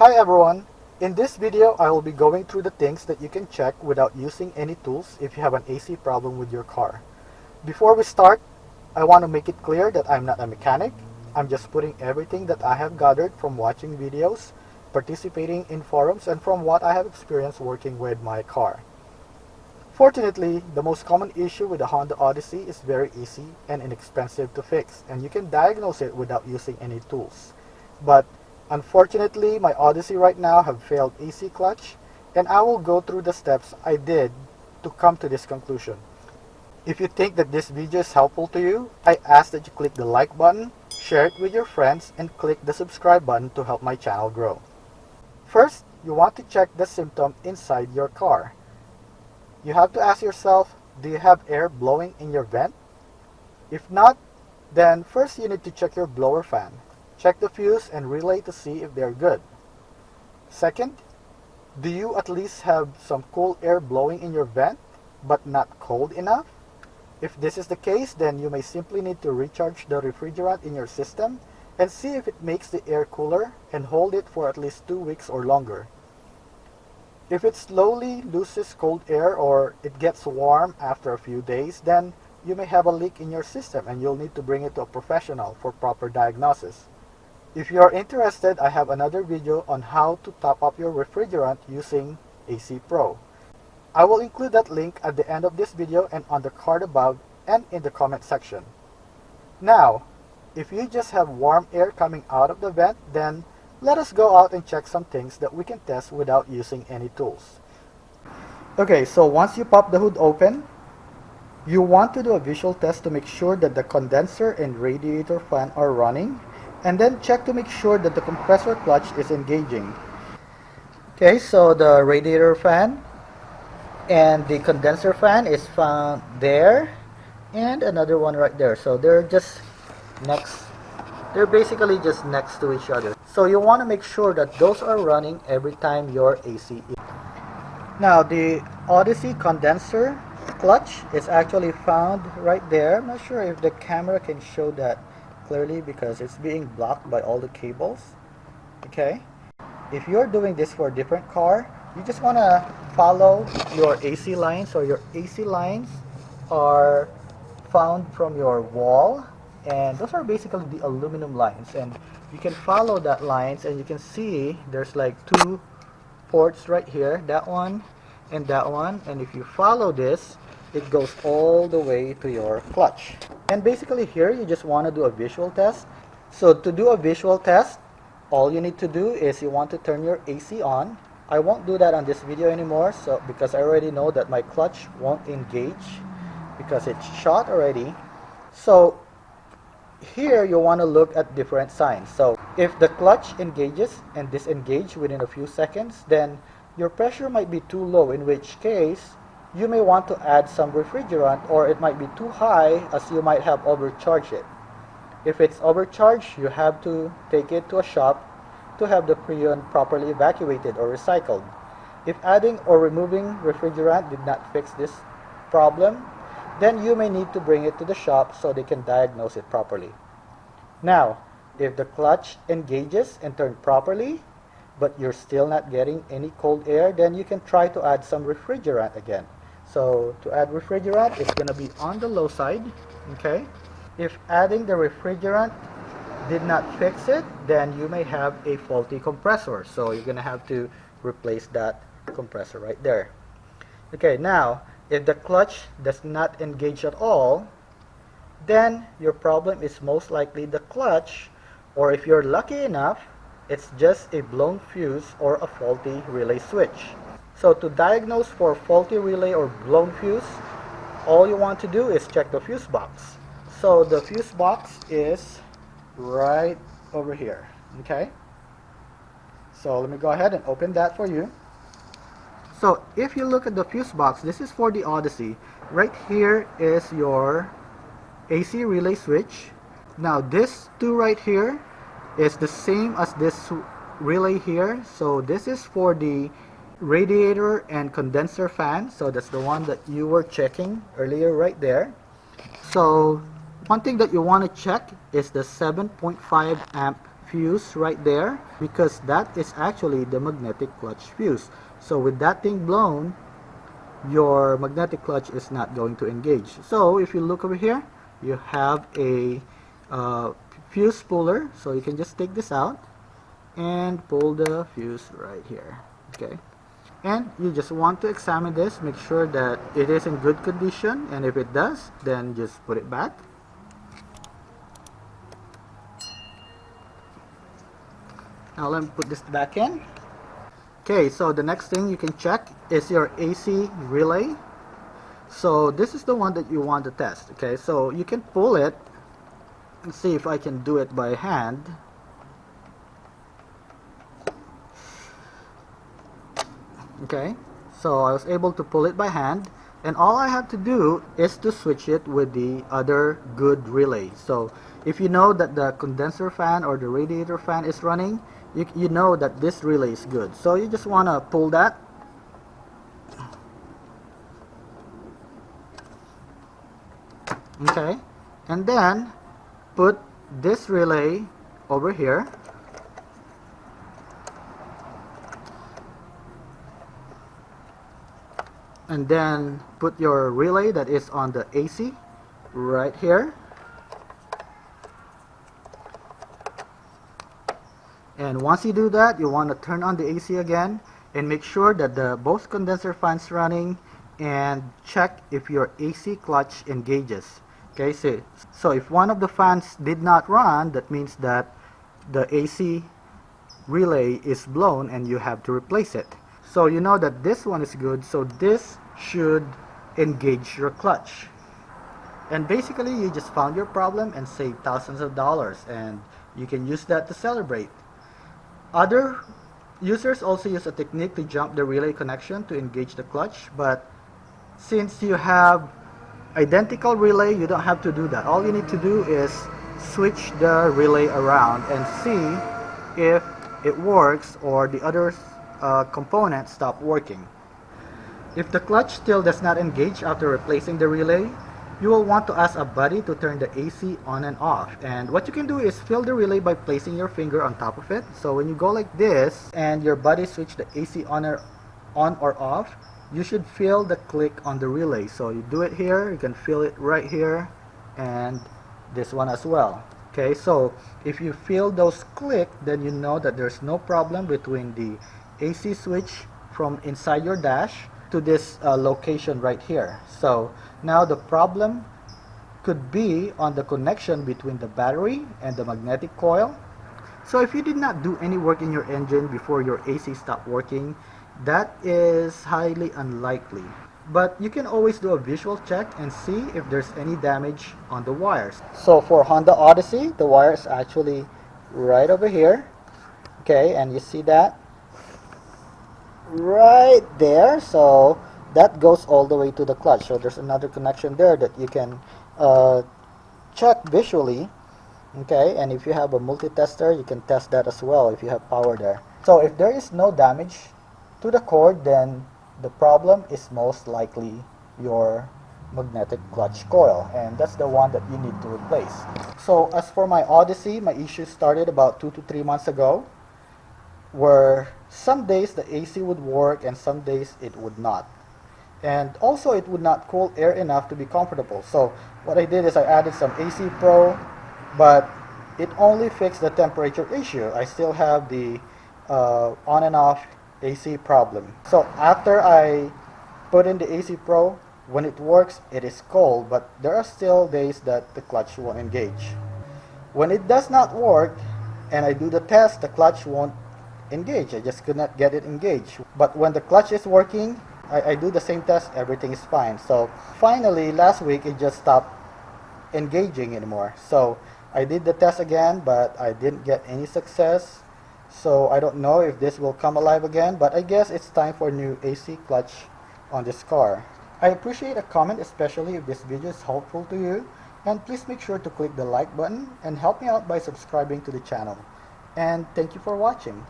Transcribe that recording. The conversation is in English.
Hi everyone! In this video, I will be going through the things that you can check without using any tools if you have an AC problem with your car. Before we start, I want to make it clear that I'm not a mechanic. I'm just putting everything that I have gathered from watching videos, participating in forums, and from what I have experienced working with my car. Fortunately, the most common issue with the Honda Odyssey is very easy and inexpensive to fix, and you can diagnose it without using any tools. But unfortunately, my Odyssey right now have failed AC clutch, and I will go through the steps I did to come to this conclusion. If you think that this video is helpful to you, I ask that you click the like button, share it with your friends, and click the subscribe button to help my channel grow. First, you want to check the symptom inside your car. You have to ask yourself, do you have air blowing in your vent? If not, then first you need to check your blower fan. Check the fuse and relay to see if they're good. Second, do you at least have some cool air blowing in your vent, but not cold enough? If this is the case, then you may simply need to recharge the refrigerant in your system and see if it makes the air cooler and hold it for at least 2 weeks or longer. If it slowly loses cold air or it gets warm after a few days, then you may have a leak in your system and you'll need to bring it to a professional for proper diagnosis. If you are interested, I have another video on how to top up your refrigerant using AC Pro. I will include that link at the end of this video and on the card above and in the comment section. Now, if you just have warm air coming out of the vent, then let us go out and check some things that we can test without using any tools. Okay, so once you pop the hood open, you want to do a visual test to make sure that the condenser and radiator fan are running, and then check to make sure that the compressor clutch is engaging. Okay, so the radiator fan and the condenser fan is found there, and another one right there. So they're basically just next to each other. So you want to make sure that those are running every time your AC is. Now the Odyssey condenser clutch is actually found right there. I'm not sure if the camera can show that clearly because it's being blocked by all the cables. Okay, if you're doing this for a different car, you just want to follow your AC lines, or your AC lines are found from your wall, and those are basically the aluminum lines, and you can follow that lines and you can see there's like two ports right here, that one and that one, and if you follow this, it goes all the way to your clutch. And basically here you just want to do a visual test. So to do a visual test, all you need to do is you want to turn your AC on. I won't do that on this video anymore, so because I already know that my clutch won't engage because it's shot already. So here you want to look at different signs. So if the clutch engages and disengages within a few seconds, then your pressure might be too low, in which case you may want to add some refrigerant, or it might be too high as you might have overcharged it. If it's overcharged, you have to take it to a shop to have the Freon properly evacuated or recycled. If adding or removing refrigerant did not fix this problem, then you may need to bring it to the shop so they can diagnose it properly. Now, if the clutch engages and turns properly, but you're still not getting any cold air, then you can try to add some refrigerant again. So to add refrigerant, it's going to be on the low side. Okay. If adding the refrigerant did not fix it, then you may have a faulty compressor. So you're going to have to replace that compressor right there. Okay, now if the clutch does not engage at all, then your problem is most likely the clutch, or if you're lucky enough, it's just a blown fuse or a faulty relay switch. So to diagnose for faulty relay or blown fuse, all you want to do is check the fuse box. So the fuse box is right over here. Okay, so let me go ahead and open that for you. So if you look at the fuse box, this is for the Odyssey. Right here is your AC relay switch. Now this two right here is the same as this relay here. So this is for the radiator and condenser fan. So that's the one that you were checking earlier right there. So one thing that you want to check is the 7.5 amp fuse right there, because that is actually the magnetic clutch fuse. So with that thing blown, your magnetic clutch is not going to engage. So if you look over here, you have a fuse puller, so you can just take this out and pull the fuse right here. Okay, and you just want to examine this, make sure that it is in good condition, and if it does, then just put it back. Now let me put this back in. Okay, so the next thing you can check is your AC relay. So this is the one that you want to test. Okay, so you can pull it and see if I can do it by hand. Okay, so I was able to pull it by hand, and all I have to do is to switch it with the other good relay. So if you know that the condenser fan or the radiator fan is running, you know that this relay is good. So you just want to pull that. Okay, and then put this relay over here. And then put your relay that is on the AC right here. And once you do that, you want to turn on the AC again and make sure that both condenser fans running, and check if your AC clutch engages. Okay, so if one of the fans did not run, that means that the AC relay is blown and you have to replace it. So you know that this one is good, so this should engage your clutch. And basically you just found your problem and saved thousands of dollars, and you can use that to celebrate. Other users also use a technique to jump the relay connection to engage the clutch, but since you have identical relay, you don't have to do that. All you need to do is switch the relay around and see if it works or the other components stop working. If the clutch still does not engage after replacing the relay, you will want to ask a buddy to turn the AC on and off. And what you can do is fill the relay by placing your finger on top of it. So when you go like this and your buddy switch the AC on or off, you should feel the click on the relay. So you do it here, you can feel it right here, and this one as well. Okay, so if you feel those click, then you know that there's no problem between the AC switch from inside your dash to this location right here. So now the problem could be on the connection between the battery and the magnetic coil. So if you did not do any work in your engine before your AC stopped working, that is highly unlikely. But you can always do a visual check and see if there's any damage on the wires. So for Honda Odyssey, the wire is actually right over here. Okay, and you see that right there. So that goes all the way to the clutch. So there's another connection there that you can check visually. Okay, and if you have a multi-tester, you can test that as well if you have power there. So if there is no damage to the cord, then the problem is most likely your magnetic clutch coil, and that's the one that you need to replace. So as for my Odyssey, my issue started about 2 to 3 months ago, where some days the AC would work and some days it would not. And also it would not cool air enough to be comfortable. So what I did is I added some AC Pro, but it only fixed the temperature issue. I still have the on and off AC problem. So after I put in the AC Pro, when it works, it is cold, but there are still days that the clutch won't engage. When it does not work and I do the test, the clutch won't engage. I just could not get it engaged. But when the clutch is working, I do the same test, everything is fine. So finally last week it just stopped engaging anymore. So I did the test again, but I didn't get any success. So I don't know if this will come alive again, but I guess it's time for a new AC clutch on this car. I appreciate a comment, especially if this video is helpful to you, and please make sure to click the like button and help me out by subscribing to the channel. And thank you for watching.